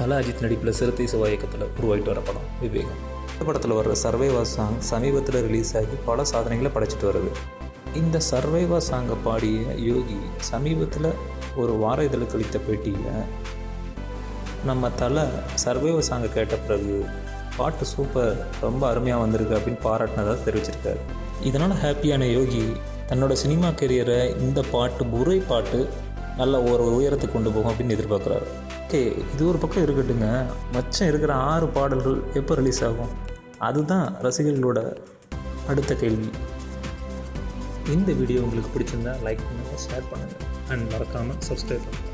தல அஜித் நடிப்பில் சிறுத்தை சிவா இயக்கத்தில் உருவாகிட்டு வர படம் விவேகம். இந்த படத்தில் வர்ற சர்வைவா சாங் சமீபத்தில் ரிலீஸ் ஆகி பல சாதனைகளை படைச்சிட்டு வருது. இந்த சர்வைவா சாங்கை பாடிய யோகி சமீபத்தில் ஒரு வார இதழுக்கு அளித்த பேட்டியில் நம்ம தலை சர்வைவா சாங்கை கேட்ட பிறகு பாட்டு சூப்பர், ரொம்ப அருமையாக வந்திருக்கு அப்படின்னு பாராட்டினதாக தெரிவிச்சிருக்காரு. இதனால் ஹாப்பியான யோகி தன்னோட சினிமா கெரியரை இந்த பாட்டு புரை பாட்டு நல்ல ஒரு உயரத்துக்கு கொண்டு போகும் அப்படின்னு எதிர்பார்க்குறாரு. ஓகே, இது ஒரு பக்கம் இருக்கட்டுங்க, மச்சம் இருக்கிற 6 பாடல்கள் எப்போ ரிலீஸ் ஆகும்? அதுதான் ரசிகர்களோட அடுத்த கேள்வி. இந்த வீடியோ உங்களுக்கு பிடிச்சிருந்தா லைக் பண்ணுங்கள், ஷேர் பண்ணுங்கள் அண்ட் மறக்காமல் சப்ஸ்கிரைப் பண்ணுங்கள்.